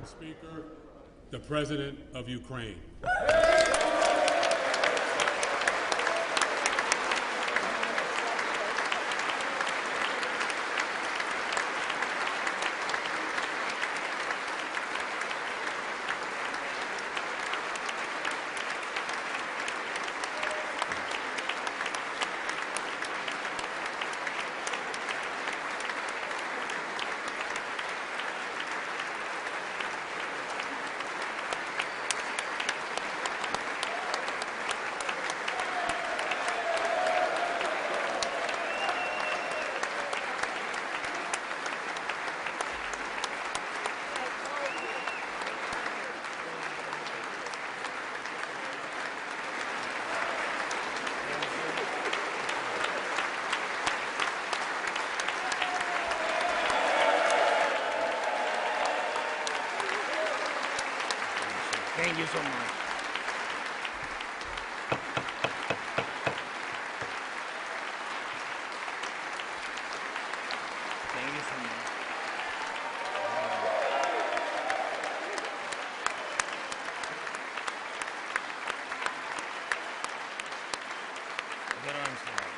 Speaker, the President of Ukraine. Thank you so much. Thank you so much. Героям слава.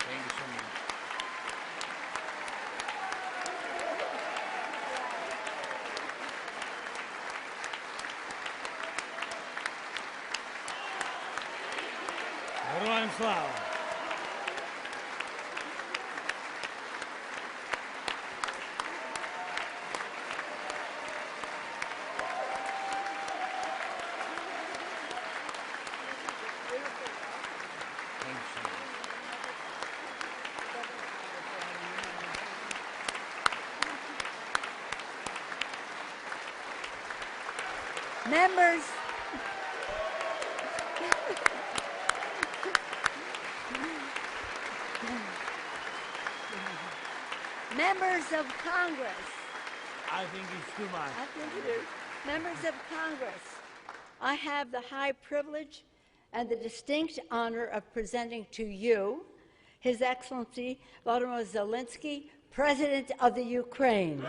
Thank you so much. Героям слава! Members, members of Congress, I think it's too much. I think it is. Members of Congress, I have the high privilege and the distinct honor of presenting to you His Excellency Volodymyr Zelenskyy, President of the Ukraine.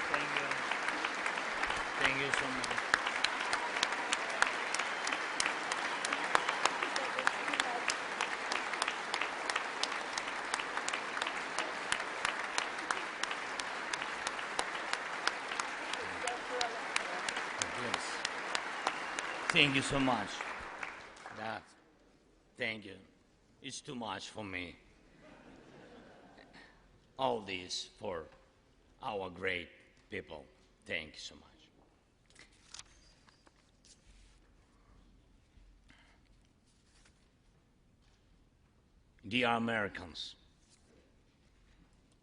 Thank you. Thank you so much. Yes. Thank you so much. Thank you. It's too much for me. All this for our great people. Thank you so much. Dear Americans,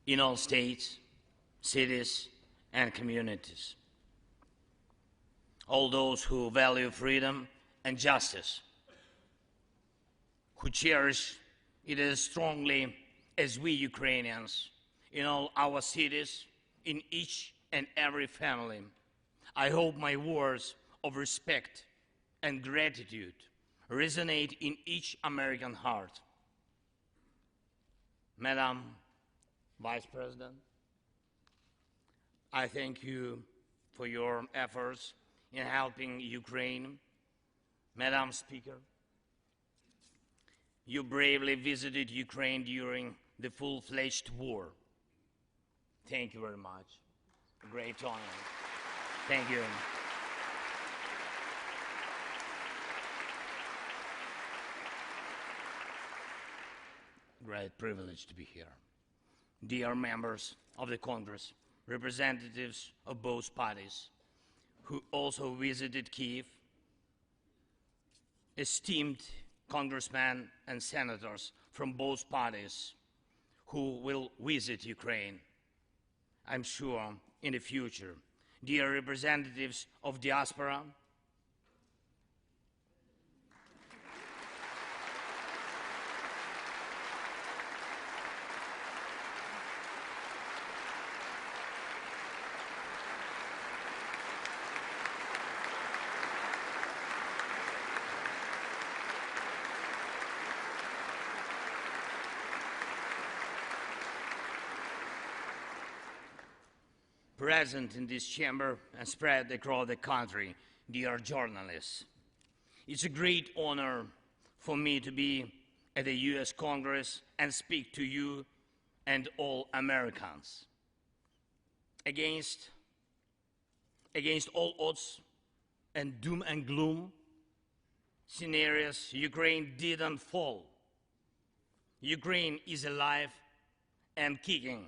in all states, cities, and communities, all those who value freedom and justice, who cherish it as strongly as we Ukrainians, in all our cities, in each and every family, I hope my words of respect and gratitude resonate in each American heart. Madam Vice President, I thank you for your efforts in helping Ukraine. Madam Speaker, you bravely visited Ukraine during the full-fledged war. Thank you very much. Great honor. Thank you. Great privilege to be here. Dear members of the Congress, representatives of both parties who also visited Kyiv, esteemed congressmen and senators from both parties who will visit Ukraine, I'm sure, in the future. Dear representatives of diaspora, present in this chamber and spread across the country, dear journalists. It's a great honor for me to be at the U.S. Congress and speak to you and all Americans. Against all odds and doom and gloom scenarios, Ukraine didn't fall. Ukraine is alive and kicking.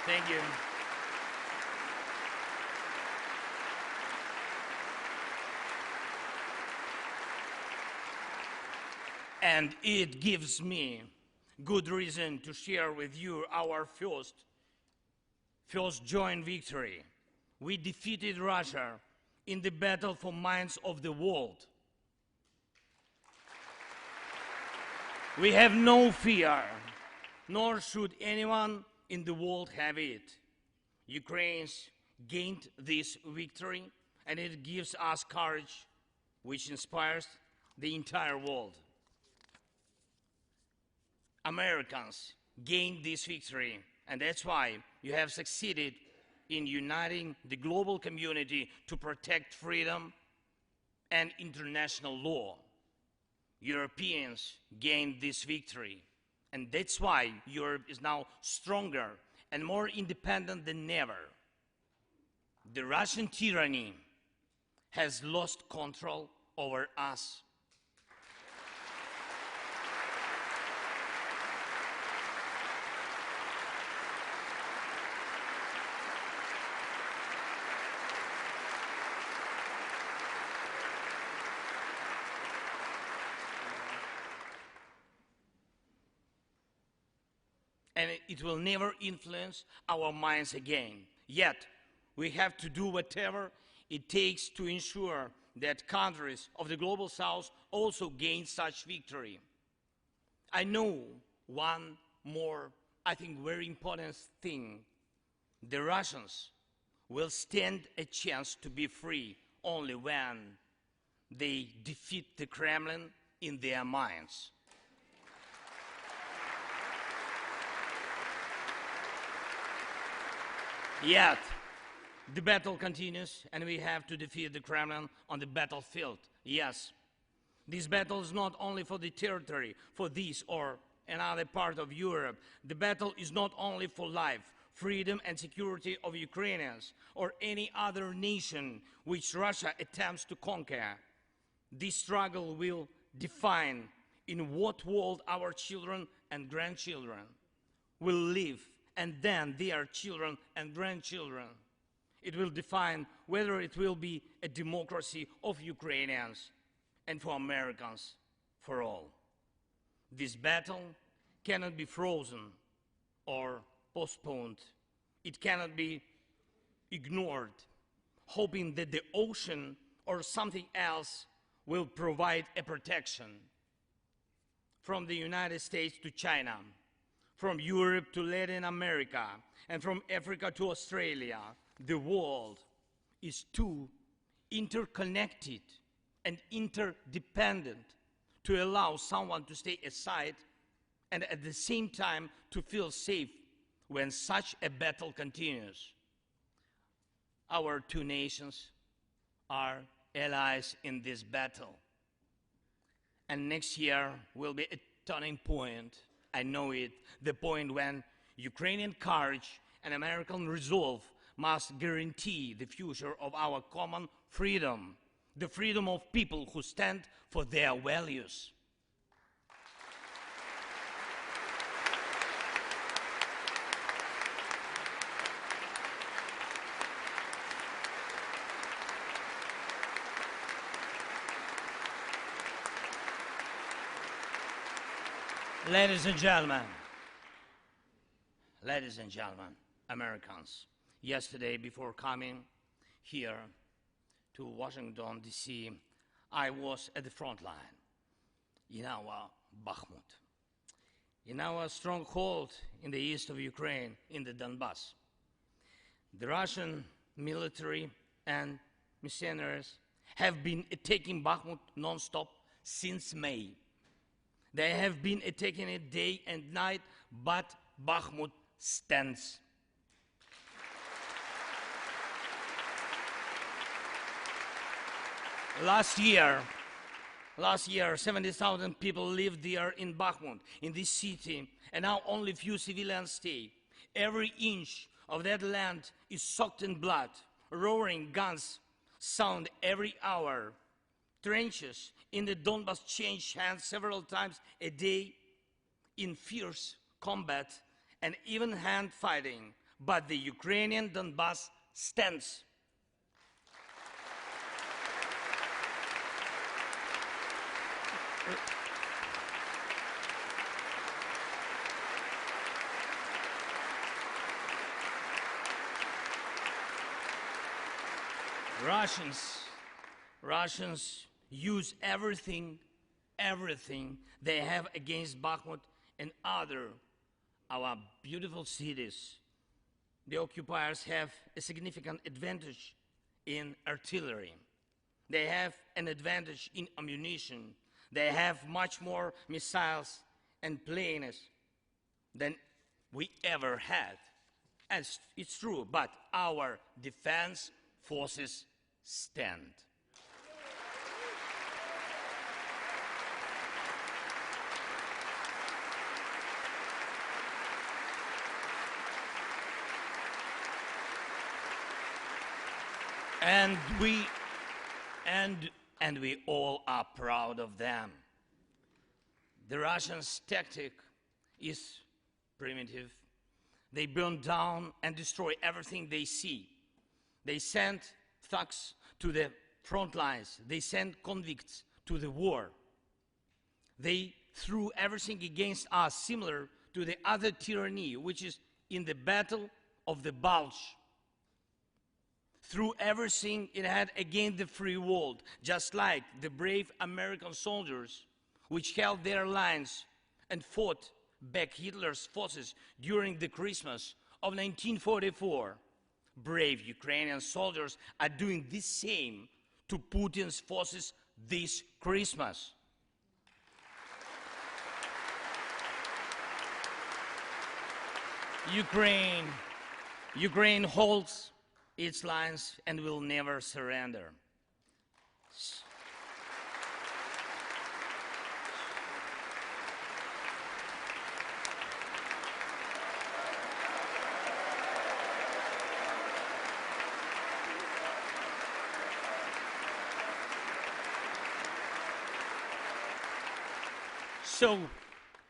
Thank you. And it gives me good reason to share with you our first joint victory. We defeated Russia in the battle for minds of the world. We have no fear, nor should anyone in the world have it. Ukrainians gained this victory, and it gives us courage, which inspires the entire world. Americans gained this victory, and that's why you have succeeded in uniting the global community to protect freedom and international law. Europeans gained this victory, and that's why Europe is now stronger and more independent than ever. The Russian tyranny has lost control over us. And it will never influence our minds again. Yet, we have to do whatever it takes to ensure that countries of the Global South also gain such victory. I know one more, I think, very important thing. The Russians will stand a chance to be free only when they defeat the Kremlin in their minds. Yet, the battle continues, and we have to defeat the Kremlin on the battlefield. Yes, this battle is not only for the territory, for this or another part of Europe. The battle is not only for life, freedom, and security of Ukrainians or any other nation which Russia attempts to conquer. This struggle will define in what world our children and grandchildren will live, and then their children and grandchildren. It will define whether it will be a democracy of Ukrainians and for Americans for all. This battle cannot be frozen or postponed. It cannot be ignored, hoping that the ocean or something else will provide a protection. From the United States to China, from Europe to Latin America, and from Africa to Australia, the world is too interconnected and interdependent to allow someone to stay aside and at the same time to feel safe when such a battle continues. Our two nations are allies in this battle. And next year will be a turning point. I know it, the point when Ukrainian courage and American resolve must guarantee the future of our common freedom, the freedom of people who stand for their values. Ladies and gentlemen, Americans, yesterday before coming here to Washington, D.C., I was at the front line in our Bakhmut, in our stronghold in the east of Ukraine, in the Donbass. The Russian military and mercenaries have been attacking Bakhmut non-stop since May. They have been attacking it day and night, but Bakhmut stands. Last year, 70,000 people lived there in Bakhmut, in this city, and now only few civilians stay. Every inch of that land is soaked in blood. Roaring guns sound every hour. Trenches in the Donbas change hands several times a day in fierce combat and even hand fighting. But the Ukrainian Donbas stands. Russians use everything they have against Bakhmut and our beautiful cities. The occupiers have a significant advantage in artillery. They have an advantage in ammunition. They have much more missiles and planes than we ever had. And it's true, but our defense forces stand. And we all are proud of them. The Russians' tactic is primitive. They burn down and destroy everything they see. They send thugs to the front lines. They send convicts to the war. They threw everything against us, similar to the other tyranny, which is in the Battle of the Bulge. Threw everything it had against the free world, just like the brave American soldiers, which held their lines and fought back Hitler's forces during the Christmas of 1944. Brave Ukrainian soldiers are doing the same to Putin's forces this Christmas. Ukraine holds its lines and will never surrender.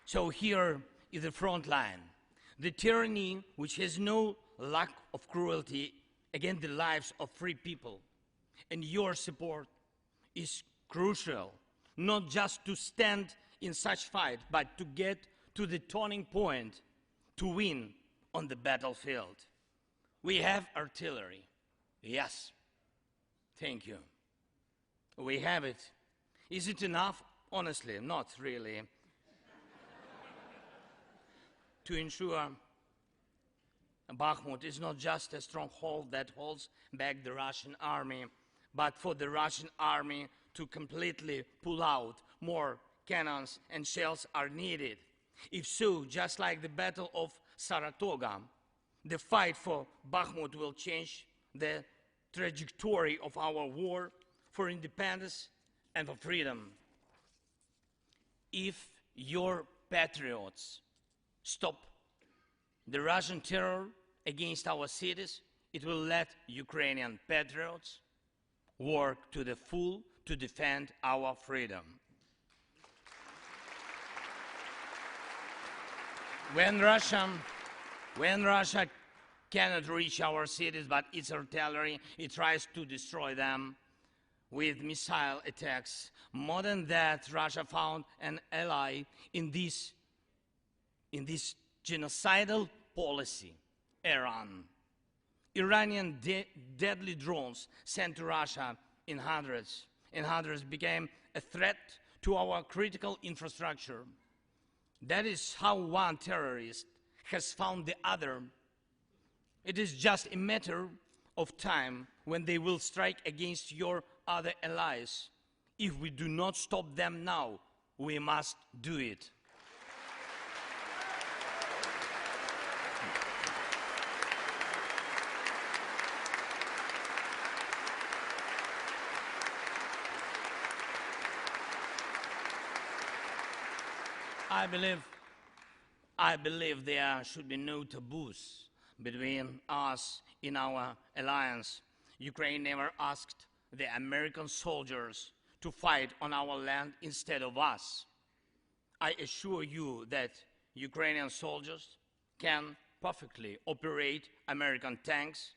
So here is the front line. The tyranny which has no lack of cruelty against the lives of free people. And your support is crucial, not just to stand in such fight, but to get to the turning point to win on the battlefield. We have artillery. Yes. Thank you. We have it. Is it enough? Honestly, not really. To ensure Bakhmut is not just a stronghold that holds back the Russian army, but for the Russian army to completely pull out, more cannons and shells are needed. If so, just like the Battle of Saratoga, the fight for Bakhmut will change the trajectory of our war for independence and for freedom. If your patriots stop the Russian terror against our cities, it will let Ukrainian patriots work to the full to defend our freedom. When Russia cannot reach our cities, but its artillery, it tries to destroy them with missile attacks. More than that, Russia found an ally in this genocidal policy, Iran. Iranian deadly drones sent to Russia in hundreds became a threat to our critical infrastructure. That is how one terrorist has found the other. It is just a matter of time when they will strike against your other allies. If we do not stop them now, we must do it. I believe there should be no taboos between us in our alliance. Ukraine never asked the American soldiers to fight on our land instead of us. I assure you that Ukrainian soldiers can perfectly operate American tanks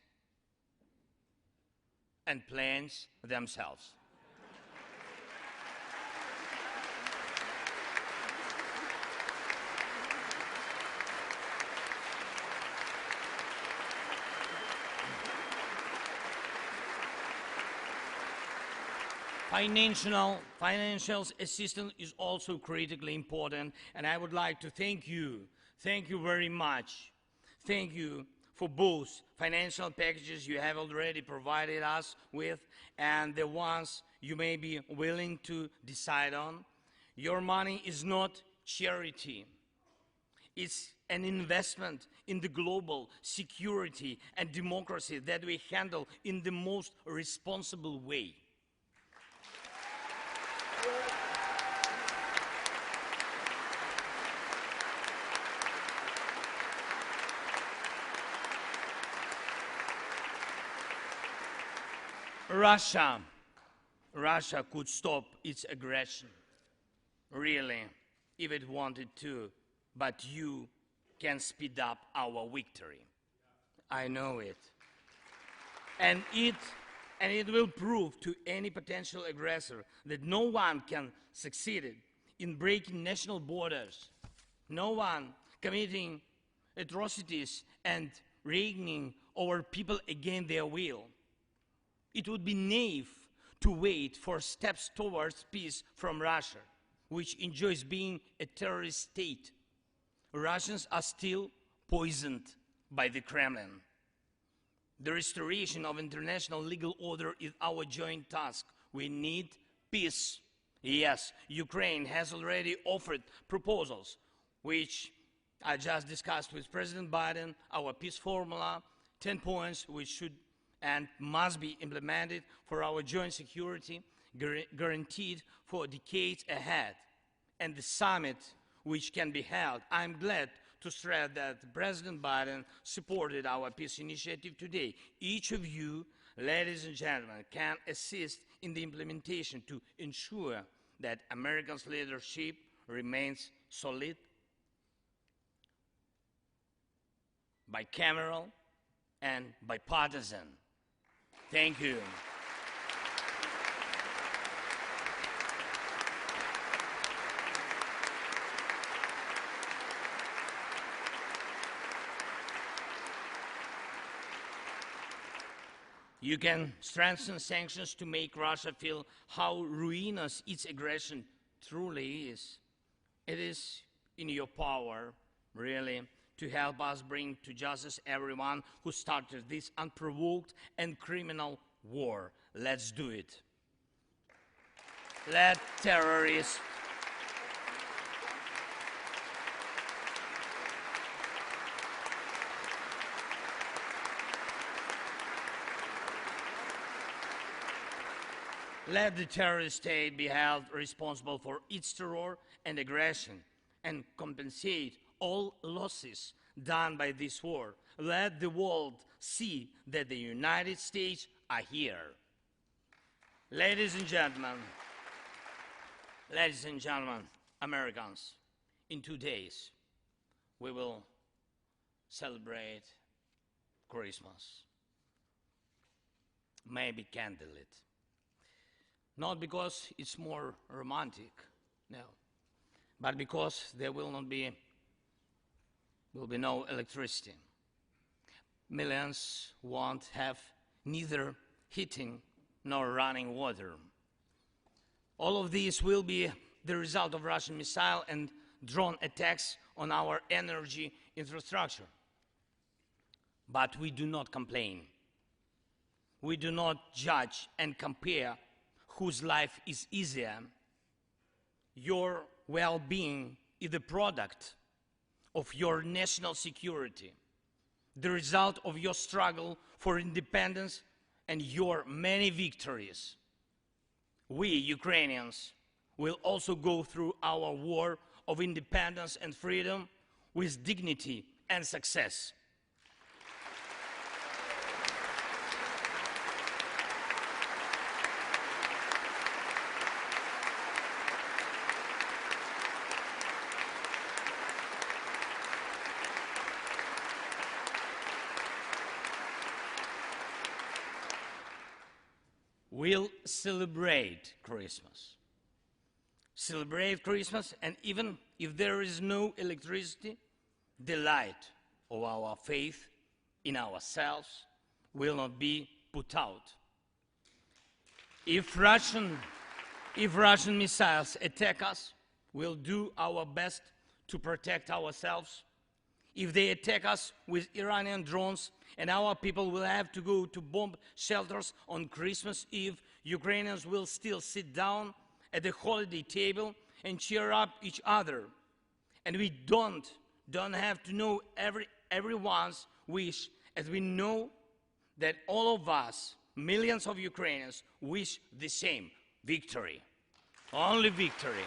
and planes themselves. Financial assistance is also critically important, and I would like to thank you very much. Thank you for both financial packages you have already provided us with and the ones you may be willing to decide on. Your money is not charity. It's an investment in the global security and democracy that we handle in the most responsible way. Russia could stop its aggression, really, if it wanted to, but you can speed up our victory. I know it. And it will prove to any potential aggressor that no one can succeed in breaking national borders, no one committing atrocities and reigning over people against their will. It would be naive to wait for steps towards peace from Russia, which enjoys being a terrorist state. Russians are still poisoned by the Kremlin. The restoration of international legal order is our joint task. We need peace. Yes, Ukraine has already offered proposals, which I just discussed with President Biden, our peace formula, 10 points which should and must be implemented for our joint security, guaranteed for decades ahead. And the summit which can be held, I'm glad to stress that President Biden supported our peace initiative today. Each of you, ladies and gentlemen, can assist in the implementation to ensure that America's leadership remains solid, bicameral, and bipartisan. Thank you. You can strengthen sanctions to make Russia feel how ruinous its aggression truly is. It is in your power, really, to help us bring to justice everyone who started this unprovoked and criminal war. Let's do it. Let terrorists let the terrorist state be held responsible for its terror and aggression and compensate all losses done by this war. Let the world see that the United States are here. Ladies and gentlemen, Americans, in 2 days, we will celebrate Christmas. Maybe candlelit. Not because it's more romantic, no, but because there will be no electricity. Millions won't have neither heating nor running water. All of these will be the result of Russian missile and drone attacks on our energy infrastructure. But we do not complain. We do not judge and compare whose life is easier. Your well-being is the product of your national security, the result of your struggle for independence and your many victories. We, Ukrainians, will also go through our war of independence and freedom with dignity and success. We'll celebrate Christmas. Celebrate Christmas, and even if there is no electricity, the light of our faith in ourselves will not be put out. If Russian missiles attack us, we'll do our best to protect ourselves. If they attack us with Iranian drones and our people will have to go to bomb shelters on Christmas Eve, Ukrainians will still sit down at the holiday table and cheer up each other. And we don't have to know everyone's wish, as we know that all of us, millions of Ukrainians, wish the same: victory. Only victory.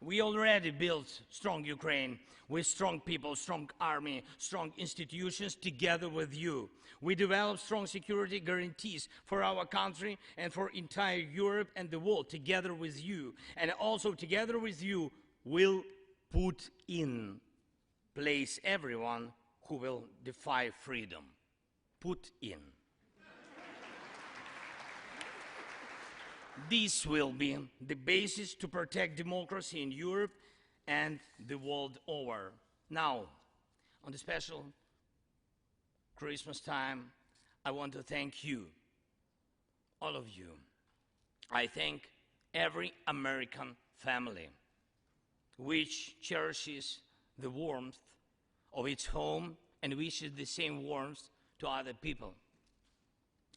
We already built strong Ukraine with strong people, strong army, strong institutions together with you. We developed strong security guarantees for our country and for entire Europe and the world together with you. And also together with you, we'll put in place everyone who will defy freedom. Put in. This will be the basis to protect democracy in Europe and the world over. Now, on the special Christmas time, I want to thank you, all of you. I thank every American family which cherishes the warmth of its home and wishes the same warmth to other people.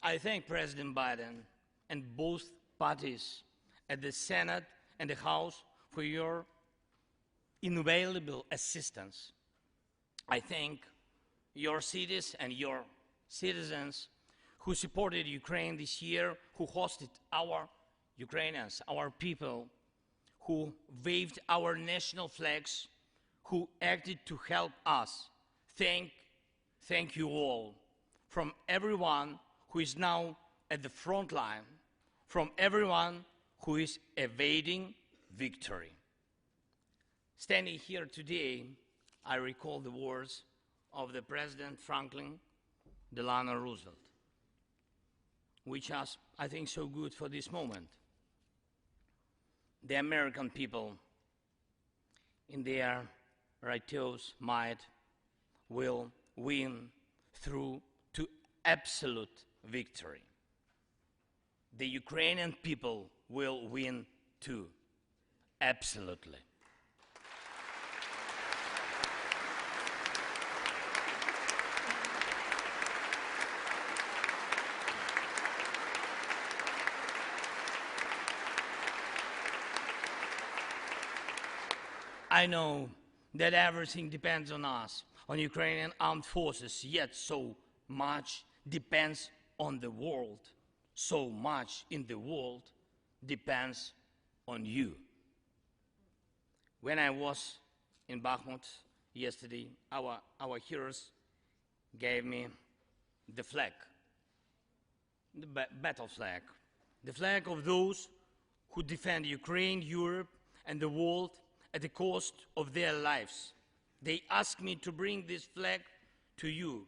I thank President Biden and both parties at the Senate and the House for your invaluable assistance. I thank your cities and your citizens who supported Ukraine this year, who hosted our Ukrainians, our people, who waved our national flags, who acted to help us. Thank you all, from everyone who is now at the front line, from everyone who is evading victory. Standing here today, I recall the words of the President Franklin Delano Roosevelt, which are, I think, so good for this moment. The American people, in their righteous might, will win through to absolute victory. The Ukrainian people will win too, absolutely. I know that everything depends on us, on Ukrainian armed forces, yet so much depends on the world. So much in the world depends on you. When I was in Bakhmut yesterday, our heroes gave me the flag, the battle flag, the flag of those who defend Ukraine, Europe, and the world at the cost of their lives. They asked me to bring this flag to you,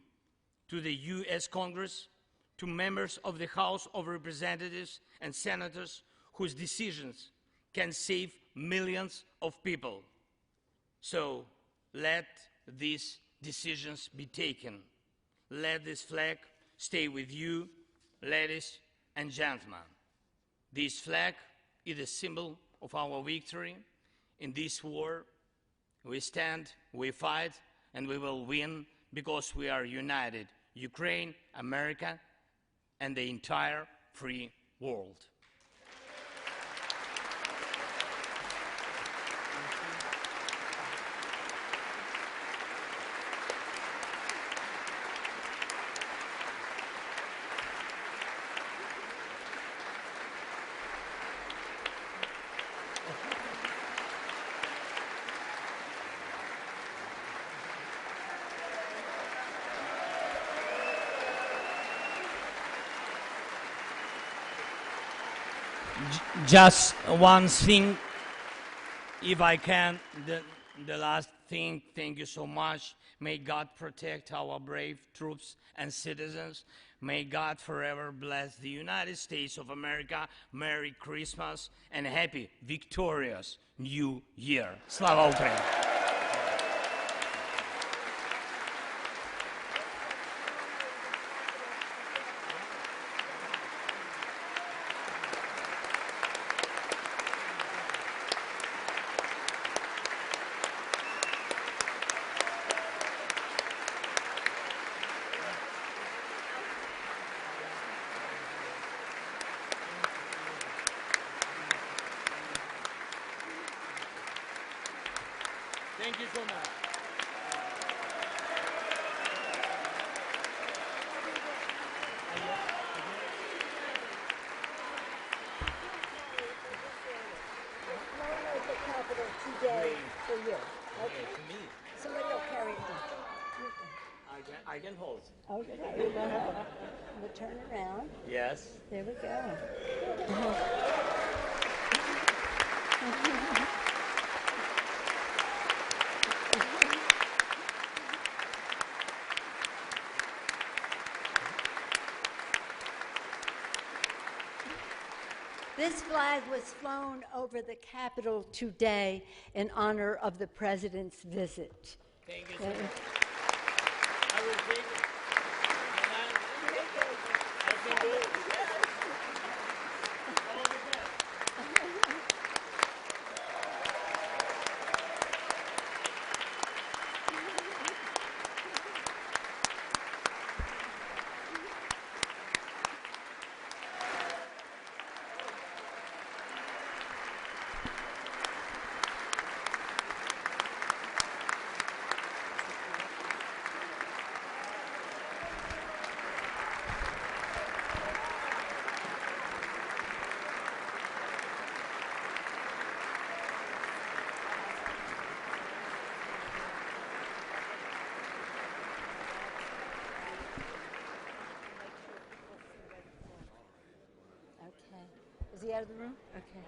to the US Congress, to members of the House of Representatives and senators whose decisions can save millions of people. So let these decisions be taken. Let this flag stay with you, ladies and gentlemen. This flag is a symbol of our victory in this war. We stand, we fight, and we will win because we are united, Ukraine, America, and the entire free world. Just one thing, if I can, the last thing, thank you so much. May God protect our brave troops and citizens. May God forever bless the United States of America. Merry Christmas and happy, victorious New Year. Slava Ukraini! Thank you so much. The capital today for you. Okay. To me, Somebody will carry it. I can hold. Okay. We'll turn around. Yes. There we go. This flag was flown over the Capitol today in honor of the President's visit. Thank you so much. I will take it. I can go. All the best. Okay. Is he out of the room? Okay.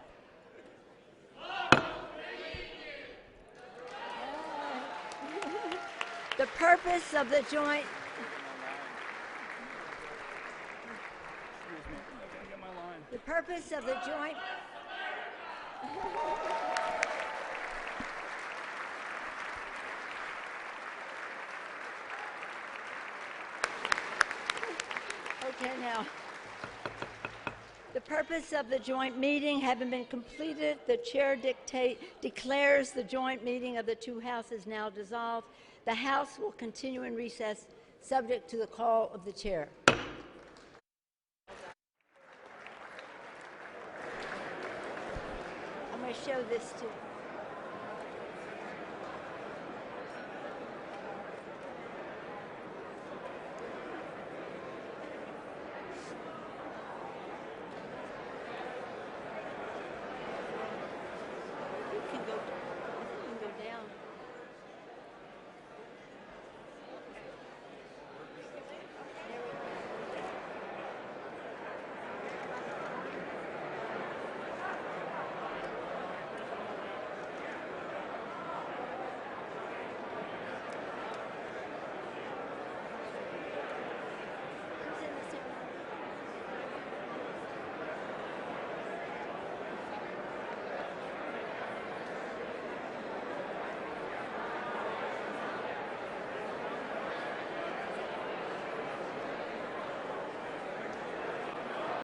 The purpose of the joint The purpose of the joint Okay, now. The purpose of the joint meeting having been completed, the chair declares the joint meeting of the two houses now dissolved. The House will continue in recess, subject to the call of the chair. I'm going to show this to